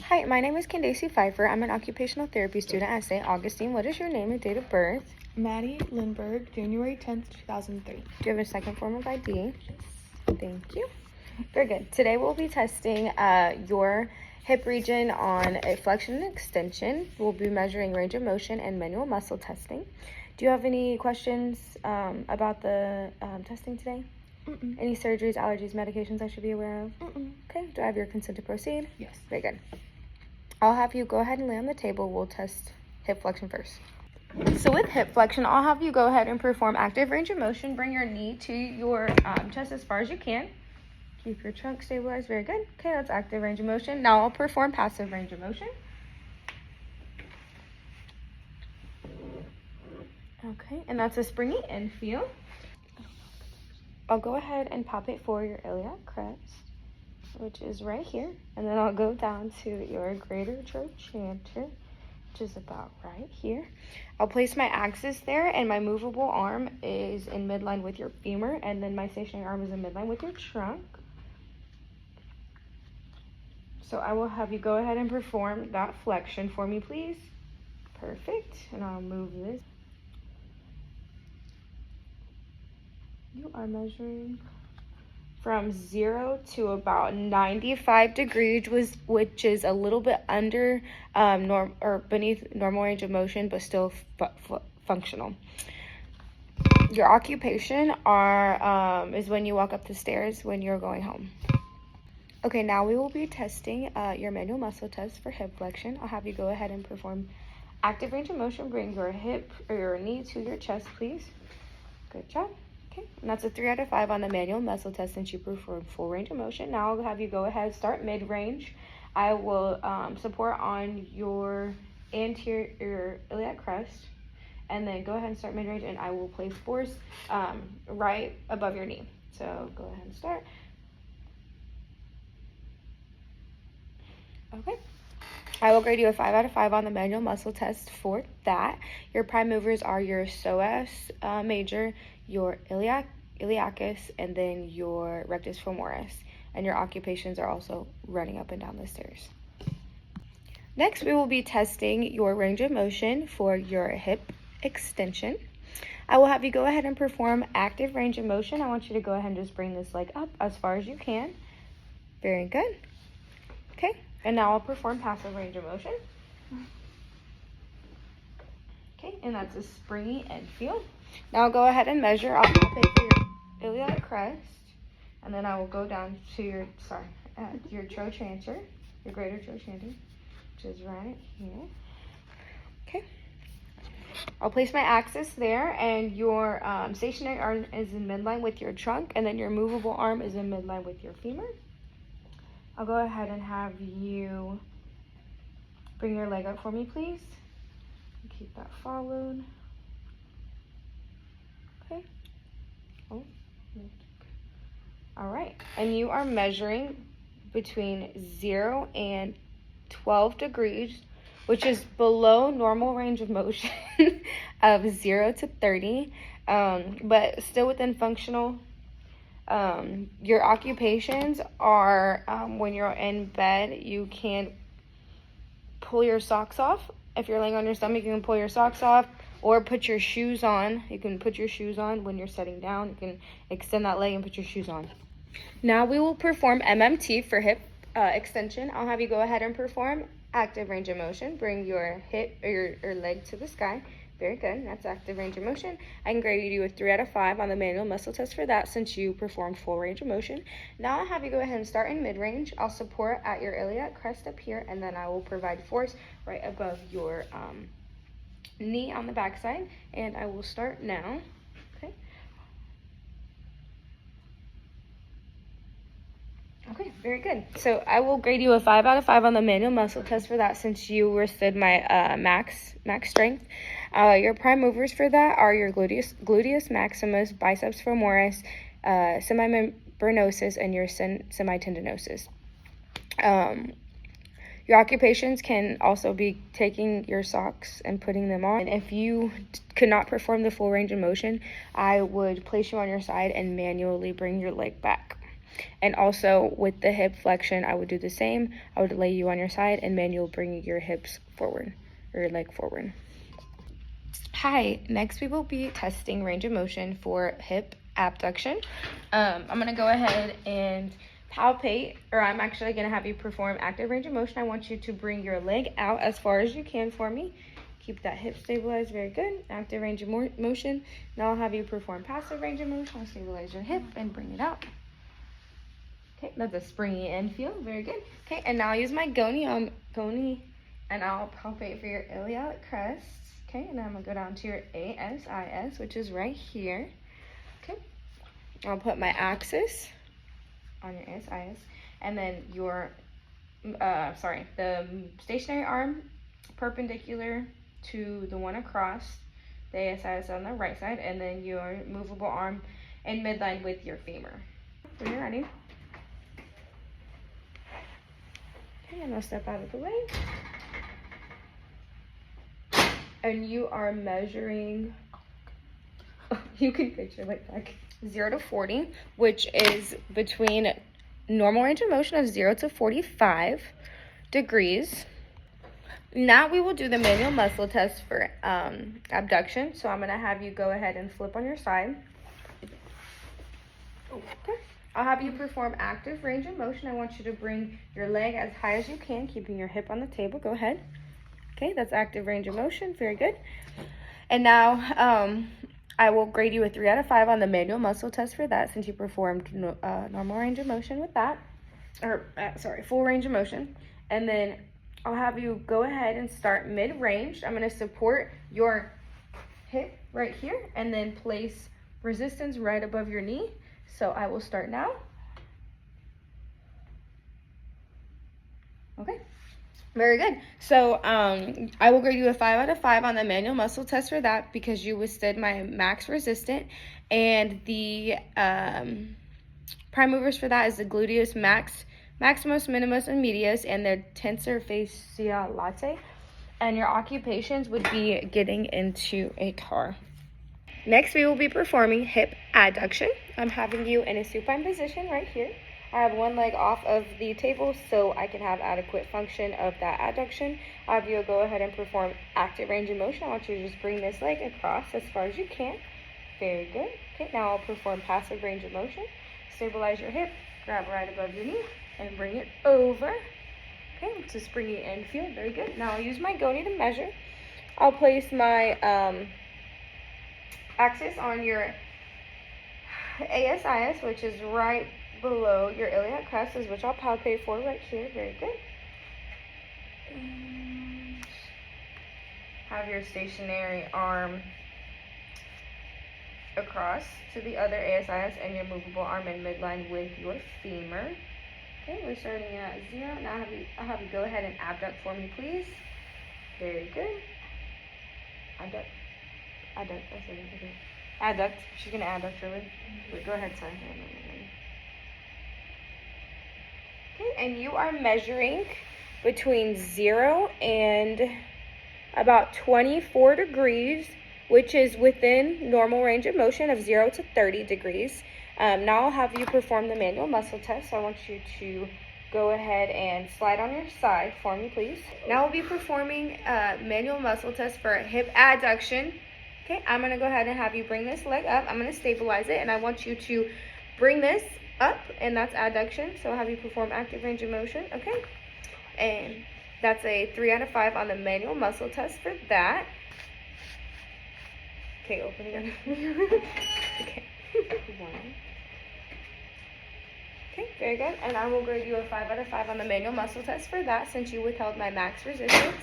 Hi, my name is Candace Pfeiffer. I'm an occupational therapy student at St. Augustine. What is your name and date of birth? Maddie Lindberg, January 10th, 2003. Do you have a second form of ID? Thank you. Very good. Today we'll be testing your hip region on a flexion and extension. We'll be measuring range of motion and manual muscle testing. Do you have any questions about the testing today? Mm-mm. Any surgeries, allergies, medications I should be aware of? Mm-mm. Okay. Do I have your consent to proceed? Yes. Very good. I'll have you go ahead and lay on the table. We'll test hip flexion first. So with hip flexion, I'll have you go ahead and perform active range of motion. Bring your knee to your chest as far as you can. Keep your trunk stabilized. Very good. Okay, that's active range of motion. Now I'll perform passive range of motion. Okay, and that's a springy in feel. I'll go ahead and palpate for your iliac crest, which is right here. And then I'll go down to your greater trochanter, which is about right here. I'll place my axis there, and my movable arm is in midline with your femur, and then my stationary arm is in midline with your trunk. So I will have you go ahead and perform that flexion for me, please. Perfect. And I'll move this. You are measuring from 0 to about 95 degrees, which is a little bit under beneath normal range of motion, but still functional. Your occupation is when you walk up the stairs when you're going home. Okay, now we will be testing your manual muscle test for hip flexion. I'll have you go ahead and perform active range of motion. Bring your hip or your knee to your chest, please. Good job. Okay, and that's a 3 out of 5 on the manual muscle test since you performed full range of motion. Now I'll have you go ahead, start mid-range. I will support on your anterior iliac crest, and then go ahead and start mid-range, and I will place force right above your knee. So go ahead and start. Okay. I will grade you a 5 out of 5 on the manual muscle test for that. Your prime movers are your psoas major, your iliacus, and then your rectus femoris. And your occupations are also running up and down the stairs. Next, we will be testing your range of motion for your hip extension. I will have you go ahead and perform active range of motion. I want you to go ahead and just bring this leg up as far as you can. Very good. Okay. And now I'll perform passive range of motion. Okay, and that's a springy end feel. Now I'll go ahead and measure. I'll palpate for your iliac crest, and then I will go down to your trochanter, your greater trochanter, which is right here. Okay. I'll place my axis there, and your stationary arm is in midline with your trunk, and then your movable arm is in midline with your femur. I'll go ahead and have you bring your leg up for me, please. Keep that followed. Okay. Oh. All right. And you are measuring between 0 and 12 degrees, which is below normal range of motion of 0 to 30, but still within functional. Your occupations are when you're in bed, you can pull your socks off. If you're laying on your stomach, you can pull your socks off or put your shoes on. You can put your shoes on when you're sitting down. You can extend that leg and put your shoes on. Now we will perform MMT for hip extension. I'll have you go ahead and perform active range of motion. Bring your hip or your leg to the sky. Very good. That's active range of motion. I can grade you a 3 out of 5 on the manual muscle test for that since you performed full range of motion. Now I'll have you go ahead and start in mid-range. I'll support at your iliac crest up here, and then I will provide force right above your knee on the backside. And I will start now. Okay. Okay, very good. So I will grade you a 5 out of 5 on the manual muscle test for that since you withstood my max strength. Your prime movers for that are your gluteus maximus, biceps femoris, semimembranosus, and your semitendinosus. Your occupations can also be taking your socks and putting them on. And if you could not perform the full range of motion, I would place you on your side and manually bring your leg back. And also with the hip flexion, I would do the same. I would lay you on your side and manual bring your hips forward, or your leg forward. Hi, next we will be testing range of motion for hip abduction. I'm gonna go ahead and palpate, or I'm actually gonna have you perform active range of motion. I want you to bring your leg out as far as you can for me. Keep that hip stabilized, very good. Active range of motion. Now I'll have you perform passive range of motion. I'll stabilize your hip and bring it out. Okay, that's a springy end feel, very good. Okay, and now I'll use my goni, and I'll palpate for your iliac crest. Okay, and then I'm gonna go down to your ASIS, which is right here. Okay, I'll put my axis on your ASIS, and then your, the stationary arm perpendicular to the one across the ASIS on the right side, and then your movable arm in midline with your femur. When you're ready. Okay, and I'll step out of the way. And you are measuring, you can picture like 0 to 40, which is between normal range of motion of 0 to 45 degrees. Now we will do the manual muscle test for abduction. So I'm gonna have you go ahead and flip on your side. Okay. I'll have you perform active range of motion. I want you to bring your leg as high as you can, keeping your hip on the table. Go ahead. Okay, that's active range of motion. Very good. And now I will grade you a 3 out of 5 on the manual muscle test for that, since you performed normal range of motion with that. Full range of motion. And then I'll have you go ahead and start mid-range. I'm going to support your hip right here and then place resistance right above your knee. So I will start now. Okay. Very good. So I will grade you a 5 out of 5 on the manual muscle test for that, because you withstood my max resistant. And the prime movers for that is the gluteus maximus, minimus, and medius, and the tensor fasciae latae. And your occupations would be getting into a car. Next, we will be performing hip adduction. I'm having you in a supine position right here. I have one leg off of the table so I can have adequate function of that adduction. I'll have you go ahead and perform active range of motion. I want you to just bring this leg across as far as you can. Very good. Okay, now I'll perform passive range of motion. Stabilize your hip, grab right above your knee, and bring it over. Okay, it's a springy end feel. Very good. Now I'll use my goni to measure. I'll place my axis on your ASIS, which is right below your iliac crest, which I'll palpate for right here. Very good. And have your stationary arm across to the other ASIS and your movable arm in midline with your femur. Okay, we're starting at 0. Now I'll have you go ahead and abduct for me, please. Very good. Abduct. I said it. Okay. Adduct. She's gonna adduct really. Wait, go ahead, sorry. No. Okay, and you are measuring between 0 and about 24 degrees, which is within normal range of motion of 0 to 30 degrees. Now I'll have you perform the manual muscle test. So I want you to go ahead and slide on your side for me, please. Now we'll be performing manual muscle test for hip adduction. Okay, I'm going to go ahead and have you bring this leg up. I'm going to stabilize it, and I want you to bring this up, and that's adduction. So I'll have you perform active range of motion, okay? And that's a 3 out of 5 on the manual muscle test for that. Okay, open again. Okay. 1. Okay, very good. And I will grade you a 5 out of 5 on the manual muscle test for that, since you withheld my max resistance.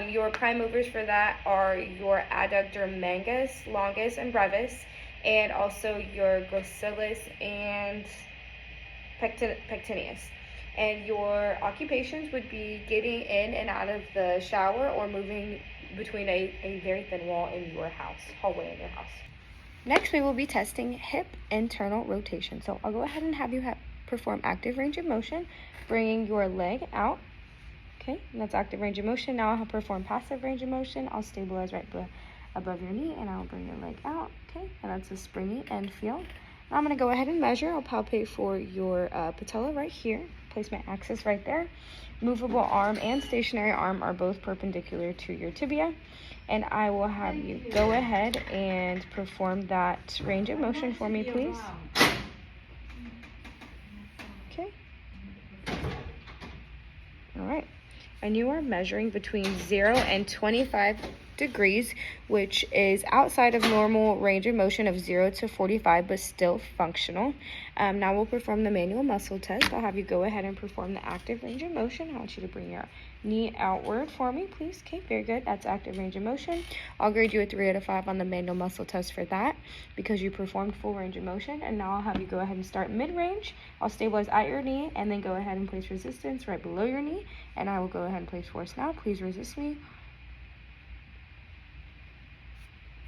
Your prime movers for that are your adductor mangus, longus, and brevis, and also your gracilis and pectineus. And your occupations would be getting in and out of the shower or moving between a very thin wall in your house, hallway in your house. Next, we will be testing hip internal rotation. So I'll go ahead and have you perform active range of motion, bringing your leg out. Okay, and that's active range of motion. Now I'll perform passive range of motion. I'll stabilize right above your knee, and I'll bring your leg out. Okay, and that's a springy end feel. I'm going to go ahead and measure. I'll palpate for your patella right here. Place my axis right there. Movable arm and stationary arm are both perpendicular to your tibia. And I will have you go ahead and perform that range of motion for me, please. Okay. All right. And you are measuring between 0 and 25 degrees, which is outside of normal range of motion of 0 to 45, but still functional. Now we'll perform the manual muscle test. I'll have you go ahead and perform the active range of motion. I want you to bring your knee outward for me, please. Okay, very good. That's active range of motion. I'll grade you a 3 out of 5 on the manual muscle test for that because you performed full range of motion. And now I'll have you go ahead and start mid-range. I'll stabilize at your knee and then go ahead and place resistance right below your knee. And I will go ahead and place force now. Please resist me.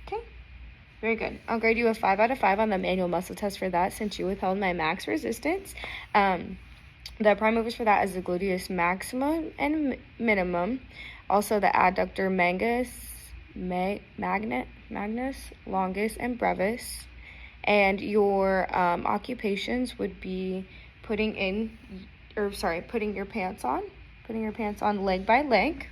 Okay, very good. I'll grade you a 5 out of 5 on the manual muscle test for that since you withheld my max resistance. The prime movers for that is the gluteus maximum and minimum. Also the adductor magnus, longus, and brevis. And your occupations would be putting your pants on leg by leg.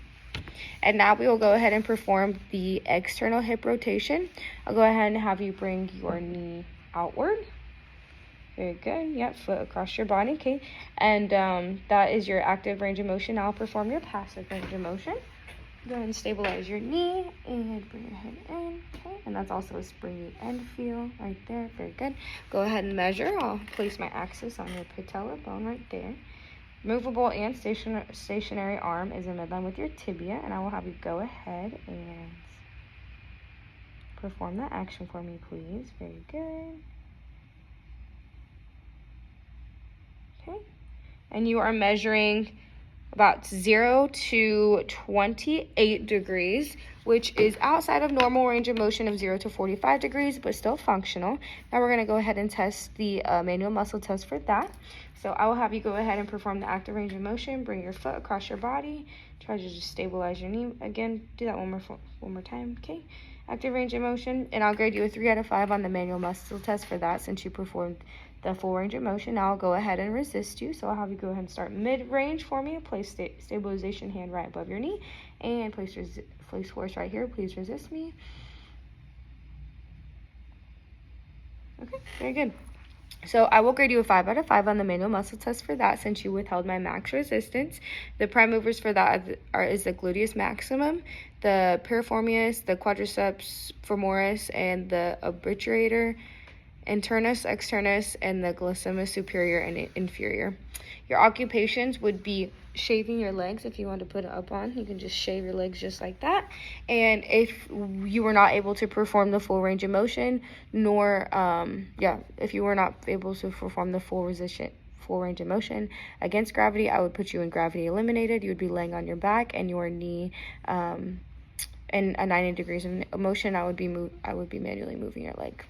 And now we will go ahead and perform the external hip rotation. I'll go ahead and have you bring your knee outward. Very good. Yep, foot across your body. Okay. And that is your active range of motion. Now I'll perform your passive range of motion. Go ahead and stabilize your knee and bring your head in. Okay. And that's also a springy end feel right there. Very good. Go ahead and measure. I'll place my axis on your patella bone right there. Movable and stationary arm is in midline with your tibia, and I will have you go ahead and perform that action for me, please. Very good. Okay. And you are measuring about 0 to 28 degrees, which is outside of normal range of motion of 0 to 45 degrees, but still functional. Now we're going to go ahead and test the manual muscle test for that. So I will have you go ahead and perform the active range of motion. Bring your foot across your body. Try to just stabilize your knee. Again, do that one more time. Okay. Active range of motion. And I'll grade you a 3 out of 5 on the manual muscle test for that since you performed the full range of motion. Now I'll go ahead and resist you. So I'll have you go ahead and start mid-range for me. Place stabilization hand right above your knee. And place force right here. Please resist me. Okay, very good. So I will grade you a 5 out of 5 on the manual muscle test for that since you withheld my max resistance. The prime movers for that is the gluteus maximum, the piriformis, the quadriceps femoris, and the obturator, internus, externus, and the glycema superior and inferior. Your occupations would be shaving your legs. If you want to put it up on, you can just shave your legs just like that. And if you were not able to perform the full range of motion, if you were not able to perform the full range of motion against gravity, I would put you in gravity eliminated. You would be laying on your back and your knee in a 90 degrees of motion. I would be manually moving your leg.